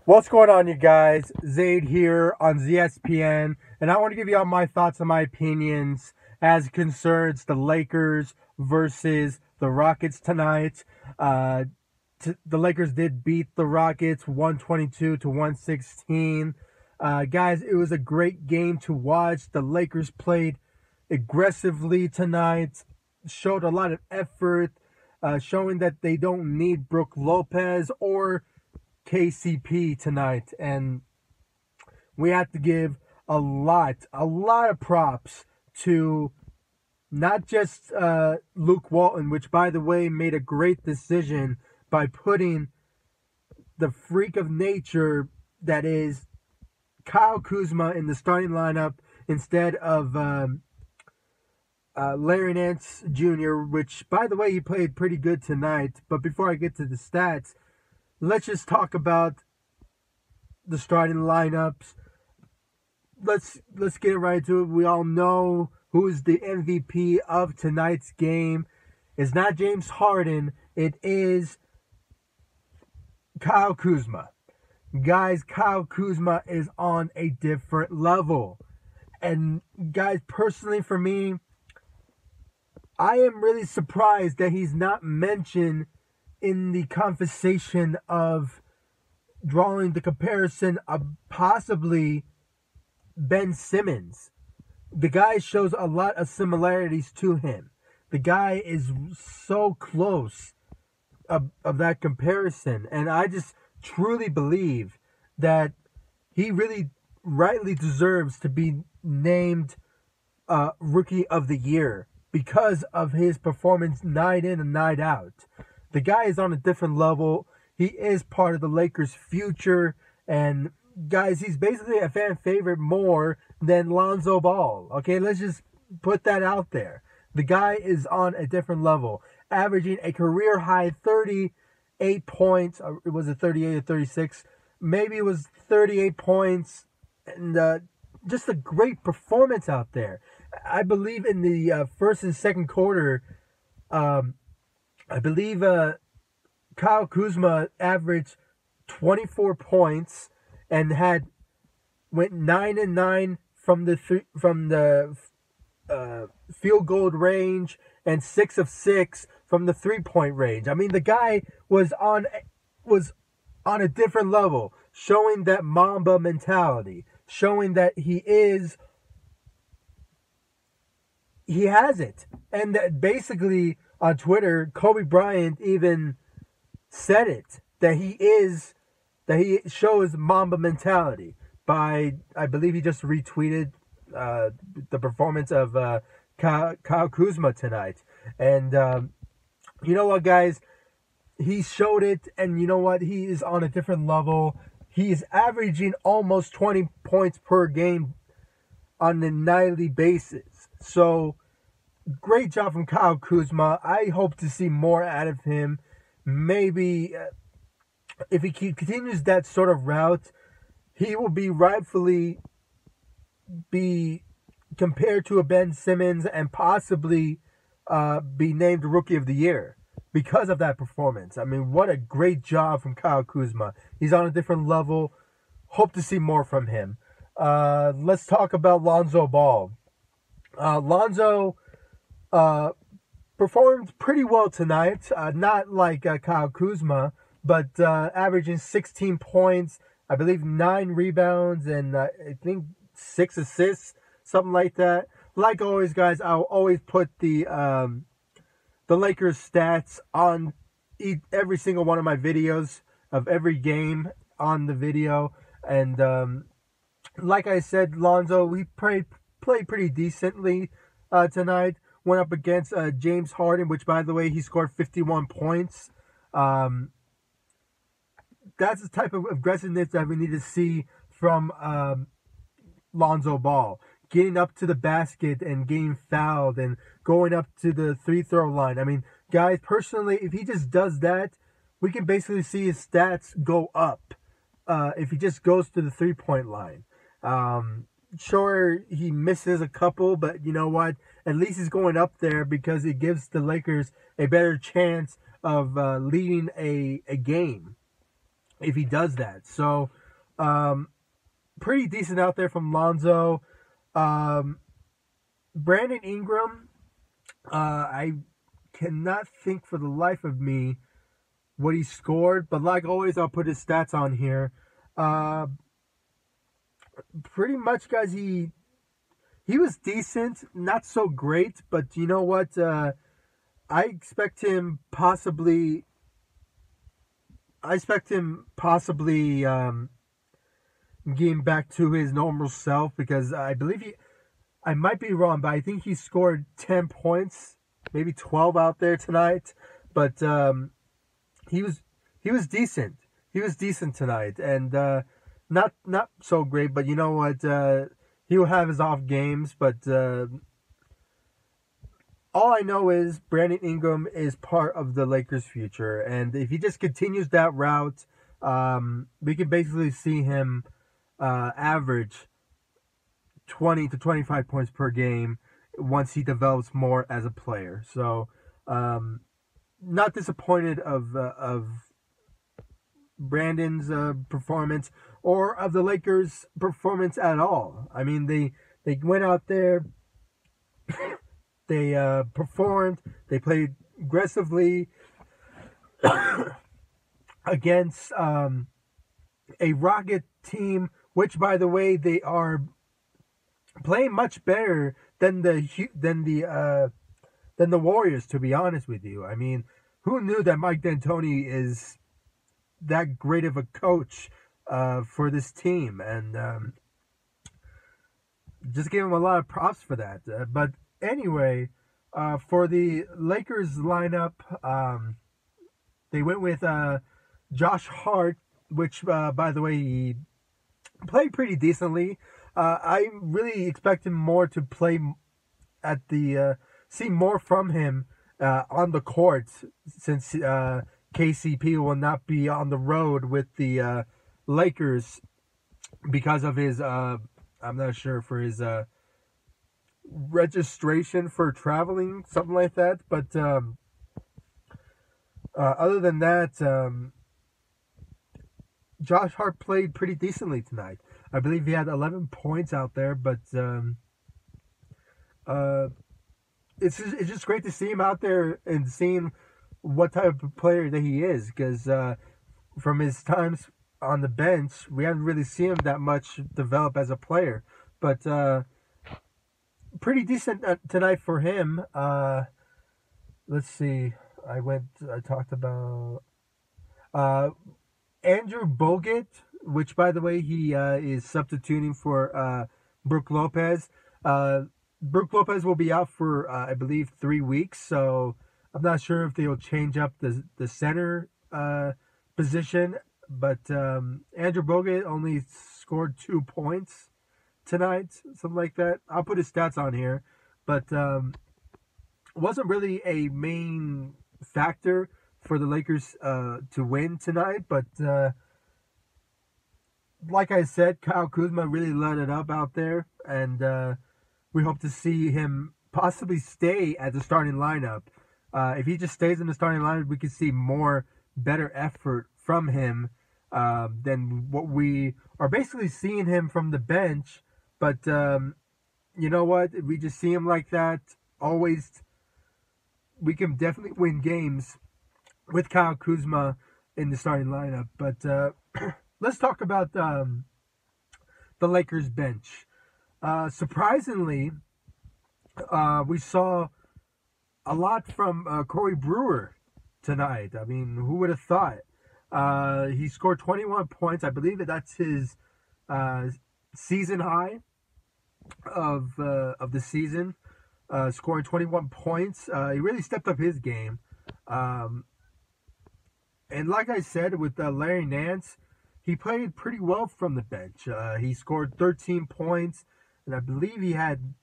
What's going on, you guys? Zaid here on ZSPN, and I want to give you all my thoughts and my opinions as concerns the Lakers versus the Rockets tonight. The Lakers did beat the Rockets 122 to 116. Guys, it was a great game to watch. The Lakers played aggressively tonight, showed a lot of effort, showing that they don't need Brook Lopez or KCP tonight, and we have to give a lot of props to not just Luke Walton, which, by the way, made a great decision by putting the freak of nature that is Kyle Kuzma in the starting lineup instead of Larry Nance Jr., which, by the way, he played pretty good tonight. But before I get to the stats, let's just talk about the starting lineups. Let's get right to it. We all know who is the MVP of tonight's game. It's not James Harden. It is Kyle Kuzma. Guys, Kyle Kuzma is on a different level. And guys, personally for me, I am really surprised that he's not mentioned in the conversation of drawing the comparison of possibly Ben Simmons. The guy shows a lot of similarities to him. The guy is so close of that comparison. And I just truly believe that he really rightly deserves to be named Rookie of the Year because of his performance night in and night out. The guy is on a different level. He is part of the Lakers' future. And, guys, he's basically a fan favorite more than Lonzo Ball. Okay, let's just put that out there. The guy is on a different level, averaging a career-high 38 points. Was it 38 or 36? Maybe it was 38 points. And just a great performance out there. I believe in the first and second quarter, I believe Kyle Kuzma averaged 24 points and went 9 and 9 from the field goal range and 6 of 6 from the 3-point range. I mean, the guy was on a different level, showing that Mamba mentality, showing that he has it, and that basically on Twitter, Kobe Bryant even said it, that he shows Mamba mentality by, I believe he just retweeted the performance of Kyle Kuzma tonight. And you know what, guys? He showed it, and you know what? He is on a different level. He is averaging almost 20 points per game on a nightly basis. So, great job from Kyle Kuzma. I hope to see more out of him. Maybe if he continues that sort of route, he will be rightfully be compared to a Ben Simmons and possibly be named Rookie of the Year because of that performance. I mean, what a great job from Kyle Kuzma. He's on a different level. Hope to see more from him. Let's talk about Lonzo Ball. Lonzo performed pretty well tonight. Not like Kyle Kuzma, but averaging 16 points, I believe 9 rebounds, and I think 6 assists, something like that. Like always, guys, I'll always put the Lakers stats on every single one of my videos of every game on the video. And like I said, Lonzo, he played pretty decently tonight. Went up against James Harden, which, by the way, he scored 51 points. That's the type of aggressiveness that we need to see from Lonzo Ball. Getting up to the basket and getting fouled and going up to the free-throw line. I mean, guys, personally, if he just does that, we can basically see his stats go up if he just goes to the three-point line. Sure, he misses a couple, but you know what? At least he's going up there because it gives the Lakers a better chance of leading a game. if he does that. So, pretty decent out there from Lonzo. Brandon Ingram, I cannot think for the life of me what he scored, but like always, I'll put his stats on here. Uh, Pretty much, guys, he was decent, not so great, but you know what? I expect him possibly. I expect him possibly getting back to his normal self because I believe he. I might be wrong, but I think he scored 10 points, maybe 12 out there tonight. But he was he was decent. He was decent tonight, and not so great. But you know what? He'll have his off games, but all I know is Brandon Ingram is part of the Lakers' future, and if he just continues that route, we can basically see him average 20 to 25 points per game once he develops more as a player. So, not disappointed of Brandon's performance or of the Lakers' performance at all. I mean, they went out there, they performed, they played aggressively against a Rocket team, which, by the way, they are playing much better than the Warriors. To be honest with you, I mean, who knew that Mike D'Antoni is that great of a coach for this team, and just give him a lot of props for that. But anyway, for the Lakers lineup, they went with Josh Hart, which, by the way, he played pretty decently. I really expect him more to play at the see more from him on the court since KCP will not be on the road with the Lakers because of his I'm not sure for his registration for traveling, something like that. But other than that, Josh Hart played pretty decently tonight. I believe he had 11 points out there, but it's just great to see him out there and seeing what type of player that he is. Because from his times on the bench, we haven't really seen him that much develop as a player. But pretty decent tonight for him. Let's see. I talked about Andrew Bogut, which, by the way, he is substituting for Brook Lopez. Brook Lopez will be out for, I believe, 3 weeks, so I'm not sure if they'll change up the center position. But Andrew Bogut only scored 2 points tonight, something like that. I'll put his stats on here, but wasn't really a main factor for the Lakers to win tonight. But like I said, Kyle Kuzma really let it up out there, and we hope to see him possibly stay at the starting lineup. If he just stays in the starting lineup, we could see better effort from him than what we are basically seeing him from the bench. But you know what? If we just see him like that, always, we can definitely win games with Kyle Kuzma in the starting lineup. But let's talk about the Lakers bench. Surprisingly, we saw a lot from Corey Brewer tonight. I mean, who would have thought? He scored 21 points. I believe that's his season high of the season. Scoring 21 points. He really stepped up his game. And like I said, with Larry Nance, he played pretty well from the bench. He scored 13 points, and I believe he had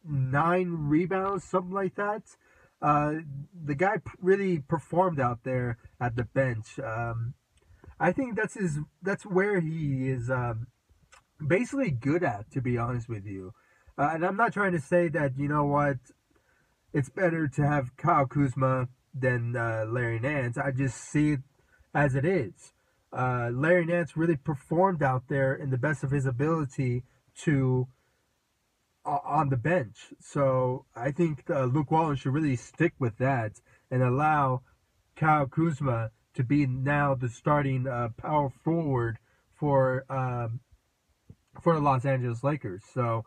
9 rebounds, something like that. The guy really performed out there at the bench. I think that's where he is basically good at, to be honest with you. And I'm not trying to say that, you know what, it's better to have Kyle Kuzma than Larry Nance. I just see it as it is. Larry Nance really performed out there in the best of his ability to on the bench. So I think Luke Walton should really stick with that and allow Kyle Kuzma to be now the starting power forward for the Los Angeles Lakers. So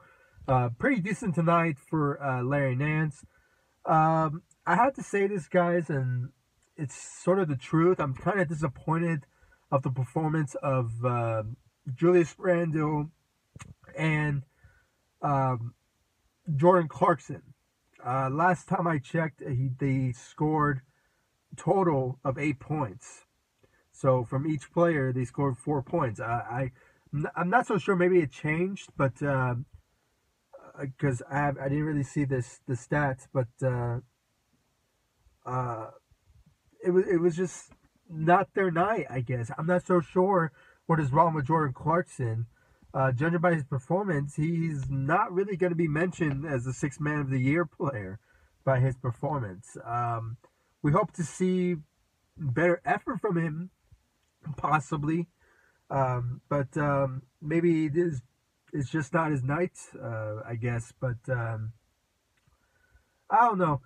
pretty decent tonight for Larry Nance. I have to say this, guys, and it's sort of the truth. I'm kind of disappointed of the performance of Julius Randle and Jordan Clarkson. Last time I checked, they scored a total of 8 points. So from each player, they scored 4 points. I'm not so sure. Maybe it changed, but because I didn't really see the stats, but it was just not their night, I guess. I'm not so sure what is wrong with Jordan Clarkson. Judging by his performance, he's not really going to be mentioned as the Sixth Man of the Year player by his performance. We hope to see better effort from him, possibly. But maybe it's just not his night, I guess. But I don't know.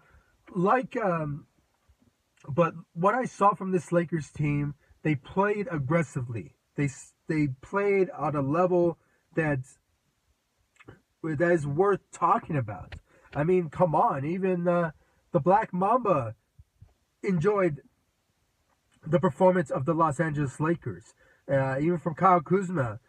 But what I saw from this Lakers team, they played aggressively. They played on a level that is worth talking about. I mean, come on. Even the Black Mamba enjoyed the performance of the Los Angeles Lakers. Even from Kyle Kuzma,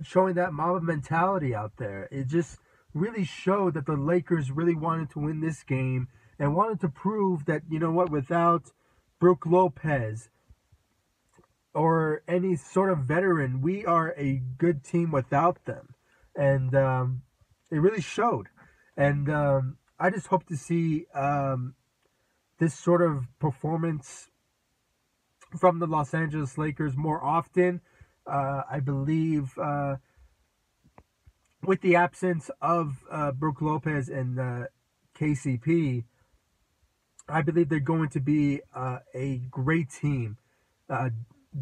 showing that Mamba mentality out there. It just really showed that the Lakers really wanted to win this game and wanted to prove that, you know what, without Brook Lopez or any sort of veteran, we are a good team without them. And it really showed. And I just hope to see this sort of performance from the Los Angeles Lakers more often. I believe with the absence of Brook Lopez and KCP, I believe they're going to be a great team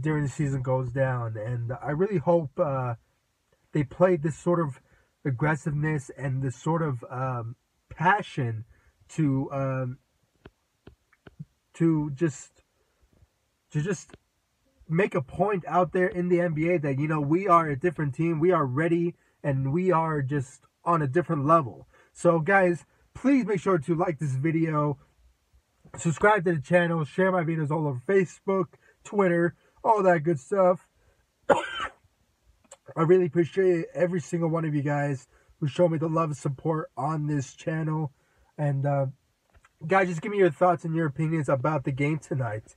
during the season goes down. And I really hope they play this sort of aggressiveness and this sort of passion to just make a point out there in the NBA that, you know, we are a different team. We are ready and we are just on a different level. So, guys, please make sure to like this video, subscribe to the channel, share my videos all over Facebook, Twitter, all that good stuff. I really appreciate every single one of you guys who show me the love and support on this channel. And, guys, just give me your thoughts and your opinions about the game tonight.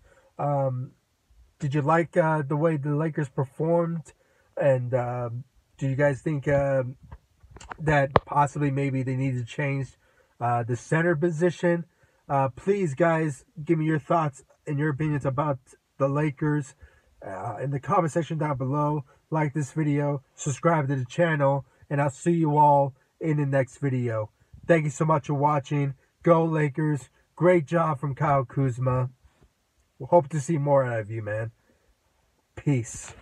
Did you like the way the Lakers performed? And do you guys think that possibly maybe they need to change the center position? Please, guys, give me your thoughts and your opinions about the Lakers in the comment section down below. Like this video, subscribe to the channel, and I'll see you all in the next video. Thank you so much for watching. Go Lakers. Great job from Kyle Kuzma. We'll hope to see more out of you, man. Peace.